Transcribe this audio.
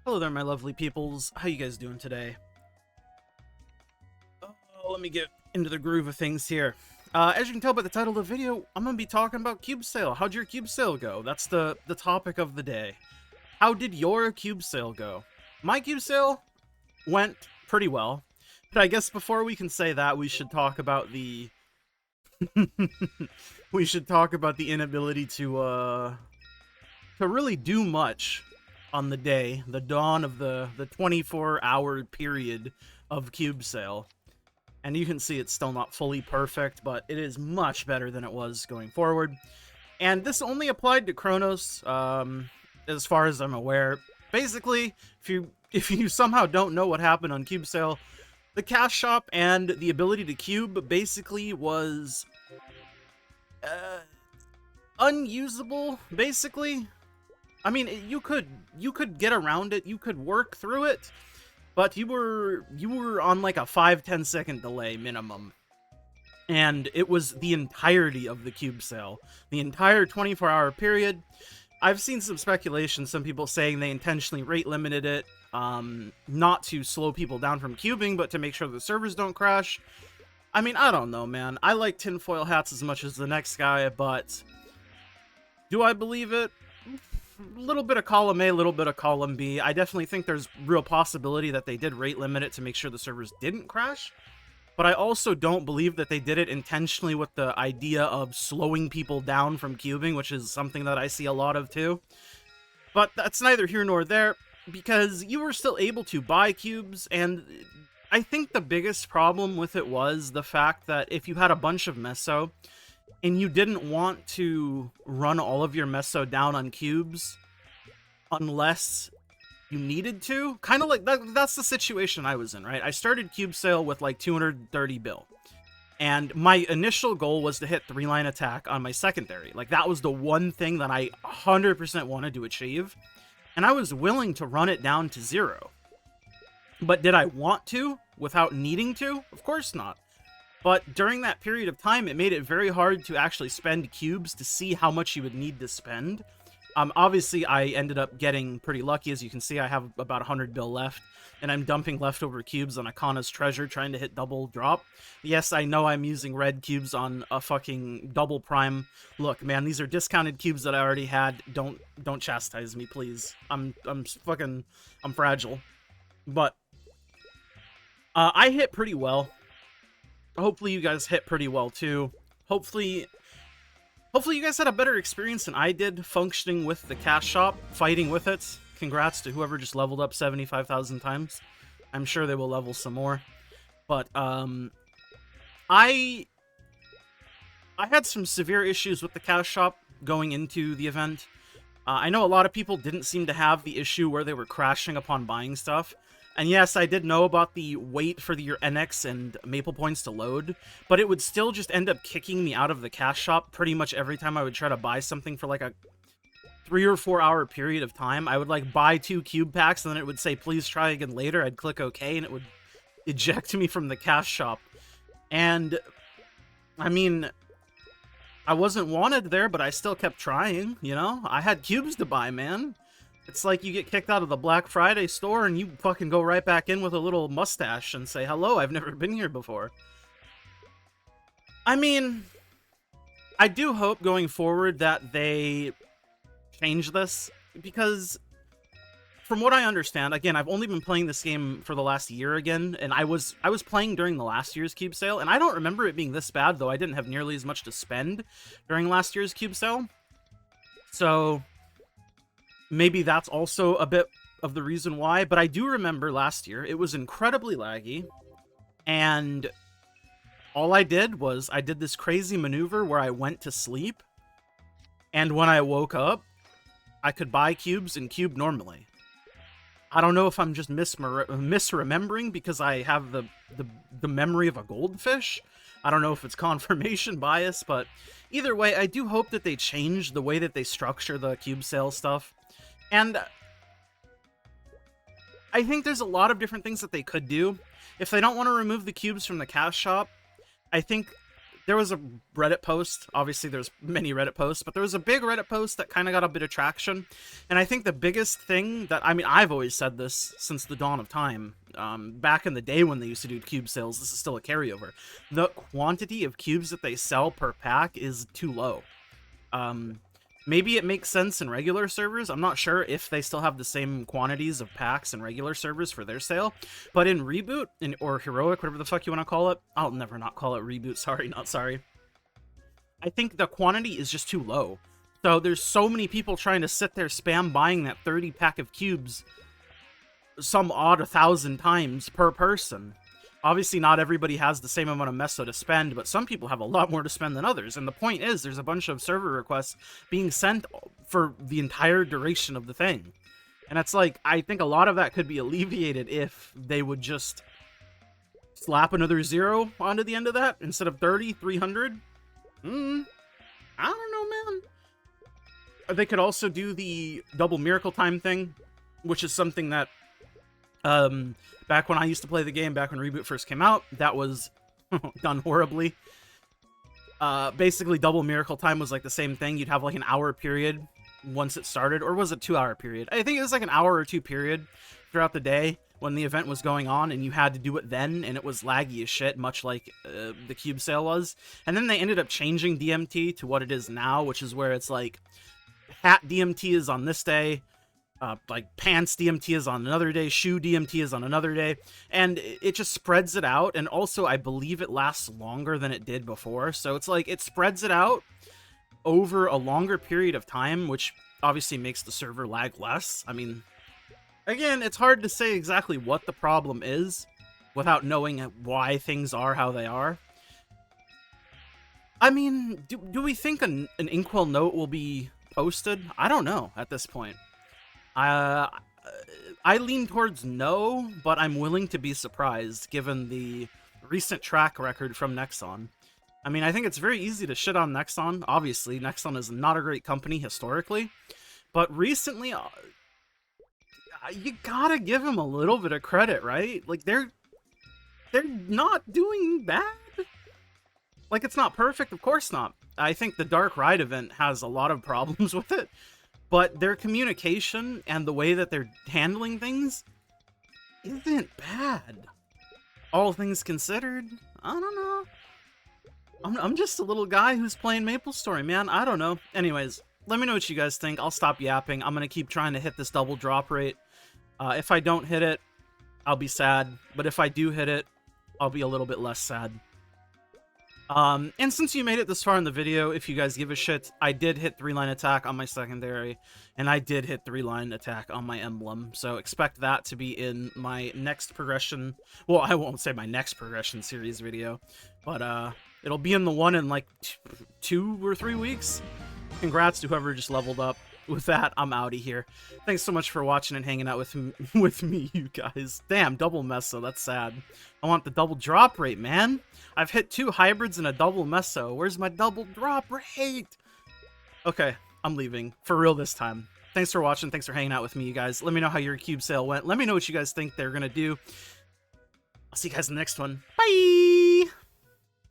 Hello there, my lovely peoples. How you guys doing today? Let me get into the groove of things here. As you can tell by the title of the video, I'm going to be talking about cube sale. How'd your cube sale go? That's the topic of the day. How did your cube sale go? My cube sale went pretty well. But I guess before we can say that, we should talk about the... we should talk about the inability to really do much on the day, the dawn of the 24-hour period of cube sale. And you can see it's still not fully perfect, but it is much better than it was going forward. And this only applied to Chronos, as far as I'm aware. Basically, if you somehow don't know what happened on cube sale, the cash shop and the ability to cube basically was unusable, basically. I mean, you could get around it, you could work through it, but you were on like a 5-10 second delay minimum. And it was the entirety of the cube sale, the entire 24-hour period. I've seen some speculation, some people saying they intentionally rate limited it, not to slow people down from cubing, but to make sure the servers don't crash. I mean, I don't know, man. I like tinfoil hats as much as the next guy, but do I believe it? Little bit of column A, little bit of column B. I definitely think there's real possibility that they did rate limit it to make sure the servers didn't crash. But I also don't believe that they did it intentionally with the idea of slowing people down from cubing, which is something that I see a lot of too. But that's neither here nor there, because you were still able to buy cubes, and I think the biggest problem with it was the fact that if you had a bunch of meso, and you didn't want to run all of your meso down on cubes unless you needed to. Kind of like, that's the situation I was in, right? I started cube sale with like 230 bill. And my initial goal was to hit 3-line attack on my secondary. Like, that was the one thing that I 100% wanted to achieve. And I was willing to run it down to 0. But did I want to without needing to? Of course not. But during that period of time, it made it very hard to actually spend cubes to see how much you would need to spend. Obviously, I ended up getting pretty lucky. As you can see, I have about 100 bill left, and I'm dumping leftover cubes on Akana's treasure, trying to hit double drop. Yes, I know I'm using red cubes on a fucking double prime. Look, man, these are discounted cubes that I already had. Don't chastise me, please. I'm fragile. But I hit pretty well. Hopefully you guys hit pretty well too. Hopefully you guys had a better experience than I did functioning with the cash shop, fighting with it. Congrats to whoever just leveled up 75,000 times. I'm sure they will level some more. But I had some severe issues with the cash shop going into the event. I know a lot of people didn't seem to have the issue where they were crashing upon buying stuff. And yes, I did know about the wait for your NX and Maple points to load, but it would still just end up kicking me out of the cash shop pretty much every time I would try to buy something for like a 3 or 4 hour period of time. I would like buy 2 cube packs and then it would say, please try again later. I'd click OK and it would eject me from the cash shop. And I mean, I wasn't wanted there, but I still kept trying, you know? I had cubes to buy, man. It's like you get kicked out of the Black Friday store and you fucking go right back in with a little mustache and say, hello, I've never been here before. I mean, I do hope going forward that they change this, because from what I understand, again, I've only been playing this game for the last year again, and I was playing during the last year's cube sale, and I don't remember it being this bad, though I didn't have nearly as much to spend during last year's cube sale. So maybe that's also a bit of the reason why, but I do remember last year, it was incredibly laggy, and all I did was, I did this crazy maneuver where I went to sleep, and when I woke up, I could buy cubes and cube normally. I don't know if I'm just misremembering because I have the memory of a goldfish. I don't know if it's confirmation bias, but either way, I do hope that they change the way that they structure the cube sale stuff. And I think there's a lot of different things that they could do. If they don't want to remove the cubes from the cash shop, I think there was a Reddit post. Obviously, there's many Reddit posts, but there was a big Reddit post that kind of got a bit of traction. And I think the biggest thing that, I mean, I've always said this since the dawn of time. Back in the day when they used to do cube sales, this is still a carryover. The quantity of cubes that they sell per pack is too low. Maybe it makes sense in regular servers. I'm not sure if they still have the same quantities of packs in regular servers for their sale. But in Reboot, or Heroic, whatever the fuck you want to call it. I'll never not call it Reboot, sorry, not sorry. I think the quantity is just too low. So there's so many people trying to sit there spam buying that 30 pack of cubes some odd 1,000 times per person. Obviously, not everybody has the same amount of meso to spend, but some people have a lot more to spend than others. And the point is, there's a bunch of server requests being sent for the entire duration of the thing. And it's like, I think a lot of that could be alleviated if they would just slap another 0 onto the end of that instead of 30, 300. I don't know, man. They could also do the double miracle time thing, which is something that back when I used to play the game, back when Reboot first came out, that was done horribly. Basically, double miracle time was like the same thing. You'd have like an hour period once it started, or was it 2-hour period? I think it was like an hour or 2 period throughout the day when the event was going on, and you had to do it then, and it was laggy as shit, much like the cube sale was. And then they ended up changing DMT to what it is now, which is where it's like hat DMT is on this day, like pants DMT is on another day, shoe DMT is on another day, and it just spreads it out. And also, I believe it lasts longer than it did before, so it's like it spreads it out over a longer period of time, which obviously makes the server lag less. I mean, again, it's hard to say exactly what the problem is without knowing why things are how they are. I mean, do we think an Inkwell note will be posted? I don't know at this point. I lean towards no, but I'm willing to be surprised given the recent track record from Nexon. I mean, I think it's very easy to shit on Nexon. Obviously, Nexon is not a great company historically, but recently, you gotta give them a little bit of credit, right? Like, they're not doing bad. Like, it's not perfect, of course not. I think the Dark Ride event has a lot of problems with it, but their communication and the way that they're handling things isn't bad. All things considered, I don't know. I'm just a little guy who's playing MapleStory, man. I don't know. Anyways, let me know what you guys think. I'll stop yapping. I'm going to keep trying to hit this double drop rate. If I don't hit it, I'll be sad. But if I do hit it, I'll be a little bit less sad. And since you made it this far in the video, if you guys give a shit, I did hit 3-line attack on my secondary, and I did hit 3-line attack on my emblem, so expect that to be in my next progression. Well, I won't say my next progression series video, but it'll be in the one in like 2 or 3 weeks. Congrats to whoever just leveled up. With that, I'm outie here. Thanks so much for watching and hanging out with me, you guys. Damn, double meso, that's sad. I want the double drop rate, man. I've hit 2 hybrids and a double meso. Where's my double drop rate? Okay, I'm leaving. For real this time. Thanks for watching. Thanks for hanging out with me, you guys. Let me know how your cube sale went. Let me know what you guys think they're gonna do. I'll see you guys in the next one. Bye!